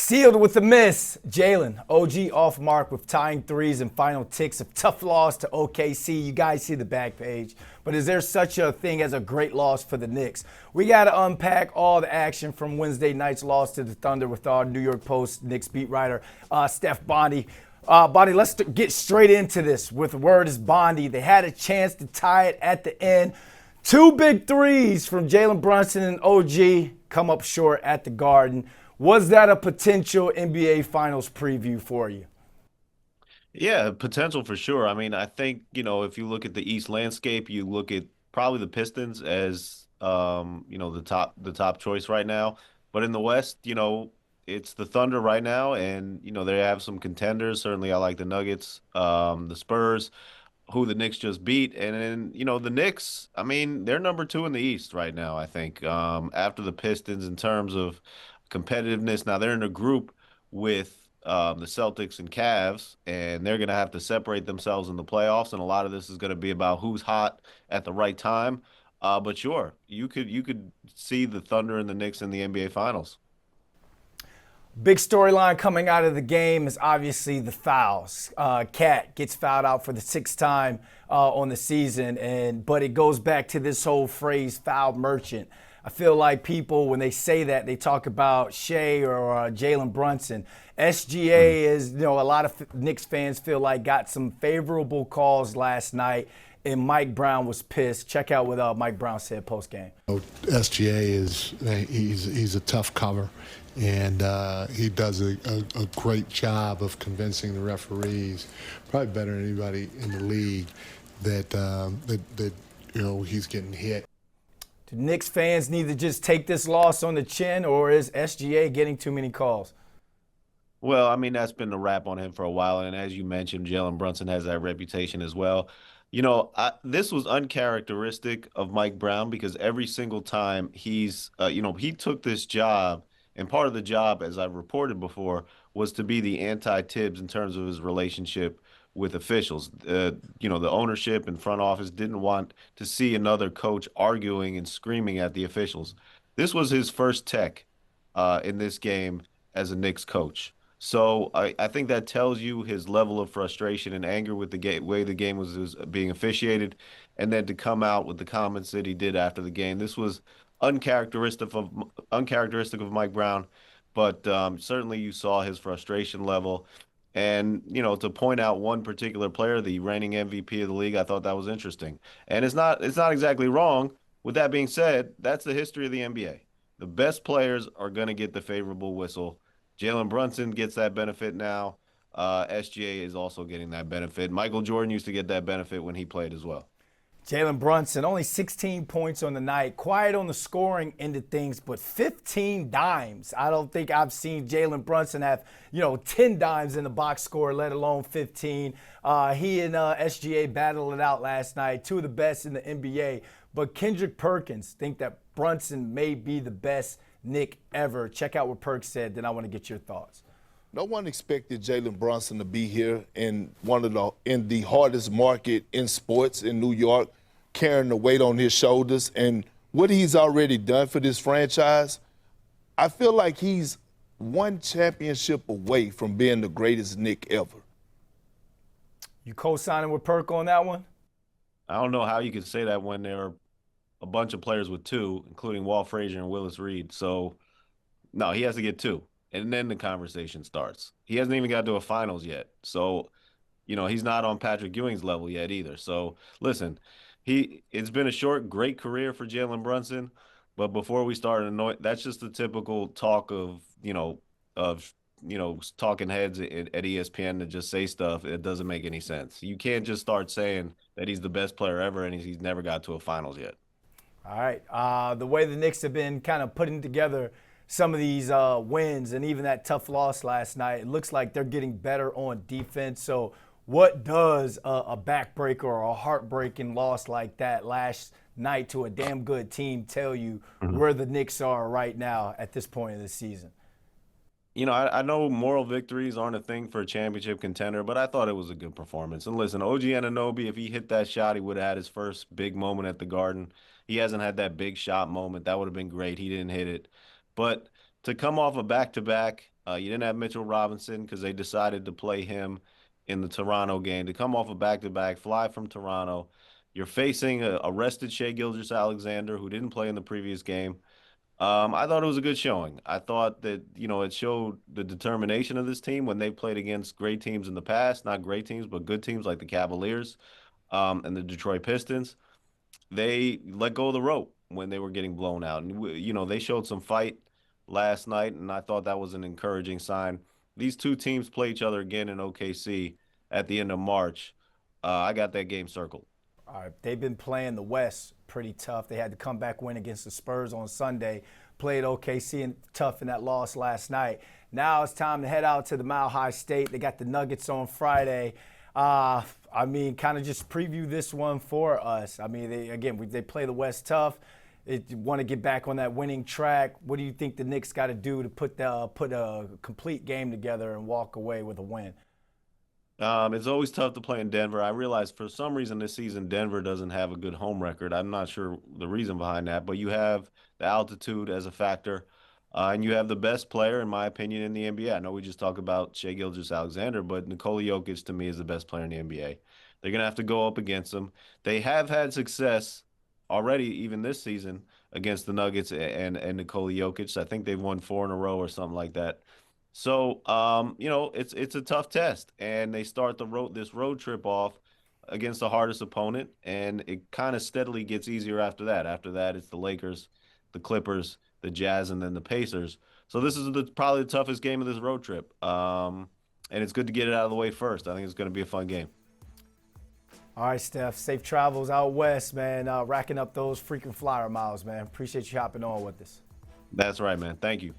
Sealed with a miss. Jalen, OG off mark with tying threes and final ticks. A tough loss to OKC. You guys see the back page. But is there such a thing as a great loss for the Knicks? We got to unpack all the action from Wednesday night's loss to the Thunder with our New York Post Knicks beat writer, Steph Bondy. Bondy, let's get straight into this with word is Bondy. They had a chance to tie it at the end. Two big threes from Jalen Brunson and OG come up short at the Garden. Was that a potential NBA Finals preview for you? Yeah, potential for sure. I mean, I think, if you look at the East landscape, you look at probably the Pistons as the top choice right now. But in the West, it's the Thunder right now, and they have some contenders. Certainly I like the Nuggets, the Spurs, who the Knicks just beat. And then, the Knicks, I mean, they're number two in the East right now, I think. After the Pistons in terms of competitiveness. Now they're in a group with the Celtics and Cavs, and they're going to have to separate themselves in the playoffs. And a lot of this is going to be about who's hot at the right time. But sure, you could see the Thunder and the Knicks in the NBA Finals. Big storyline coming out of the game is obviously the fouls. Cat gets fouled out for the sixth time on the season, but it goes back to this whole phrase, foul merchant. I feel like people, when they say that, they talk about Shai or Jalen Brunson. SGA is, a lot of Knicks fans feel like got some favorable calls last night, and Mike Brown was pissed. Check out what Mike Brown said post game. SGA he's a tough cover, and he does a great job of convincing the referees, probably better than anybody in the league, that he's getting hit. Do Knicks fans need to just take this loss on the chin, or is SGA getting too many calls? Well, I mean, that's been the rap on him for a while. And as you mentioned, Jalen Brunson has that reputation as well. This was uncharacteristic of Mike Brown because every single time he took this job, and part of the job, as I've reported before, was to be the anti-Tibbs in terms of his relationship with officials. The ownership and front office didn't want to see another coach arguing and screaming at the officials. This was his first tech in this game as a Knicks coach. So I think that tells you his level of frustration and anger with the way the game was being officiated, and then to come out with the comments that he did after the game. This was uncharacteristic of Mike Brown, but certainly you saw his frustration level. And, to point out one particular player, the reigning MVP of the league, I thought that was interesting. And it's not exactly wrong. With that being said, that's the history of the NBA. The best players are going to get the favorable whistle. Jalen Brunson gets that benefit now. SGA is also getting that benefit. Michael Jordan used to get that benefit when he played as well. Jalen Brunson, only 16 points on the night. Quiet on the scoring end of things, but 15 dimes. I don't think I've seen Jalen Brunson have, 10 dimes in the box score, let alone 15. He and SGA battled it out last night, two of the best in the NBA. But Kendrick Perkins think that Brunson may be the best Knick ever. Check out what Perk said, then I want to get your thoughts. No one expected Jalen Brunson to be here in the hardest market in sports in New York, carrying the weight on his shoulders, and what he's already done for this franchise. I feel like he's one championship away from being the greatest Knick ever. You co-signing with Perk on that one? I don't know how you could say that when there are a bunch of players with two, including Walt Frazier and Willis Reed. So, no, he has to get two. And then the conversation starts. He hasn't even got to a finals yet. So, he's not on Patrick Ewing's level yet either. So, listen, it's been a short, great career for Jalen Brunson. But before we start that's just the typical talk of talking heads at ESPN to just say stuff. It doesn't make any sense. You can't just start saying that he's the best player ever and he's never got to a finals yet. All right. The way the Knicks have been kind of putting together some of these wins and even that tough loss last night, it looks like they're getting better on defense. So what does a backbreaker or a heartbreaking loss like that last night to a damn good team tell you where the Knicks are right now at this point of the season? I know moral victories aren't a thing for a championship contender, but I thought it was a good performance. And listen, OG Anunoby, if he hit that shot, he would have had his first big moment at the Garden. He hasn't had that big shot moment. That would have been great. He didn't hit it. But to come off a back-to-back You didn't have Mitchell Robinson because they decided to play him in the Toronto game. To come off a back-to-back, fly from Toronto, you're facing a rested Shai Gilgeous-Alexander who didn't play in the previous game. I thought it was a good showing. I thought that, it showed the determination of this team when they played against great teams in the past, not great teams, but good teams like the Cavaliers, and the Detroit Pistons. They let go of the rope when they were getting blown out. And, they showed some fight last night, and I thought that was an encouraging sign. These two teams play each other again in OKC at the end of March. I got that game circled. All right, they've been playing the West pretty tough. They had to come back win against the Spurs on Sunday. Played OKC and tough in that loss last night. Now it's time to head out to the Mile High State. They got the Nuggets on Friday. Kind of just preview this one for us. They play the West tough. They want to get back on that winning track. What do you think the Knicks got to do to put a complete game together and walk away with a win? It's always tough to play in Denver. I realize for some reason this season Denver doesn't have a good home record. I'm not sure the reason behind that, but you have the altitude as a factor, and you have the best player, in my opinion, in the NBA. I know we just talked about Shai Gilgeous-Alexander, but Nikola Jokic to me is the best player in the NBA. They're gonna have to go up against him. They have had success already, even this season, against the Nuggets and Nikola Jokic. I think they've won 4 in a row or something like that. So, it's a tough test, and they start this road trip off against the hardest opponent, and it kind of steadily gets easier after that. After that, it's the Lakers, the Clippers, the Jazz, and then the Pacers. So this is probably the toughest game of this road trip, and it's good to get it out of the way first. I think it's going to be a fun game. All right, Steph, safe travels out west, man. Racking up those freaking flyer miles, man. Appreciate you hopping on with us. That's right, man. Thank you.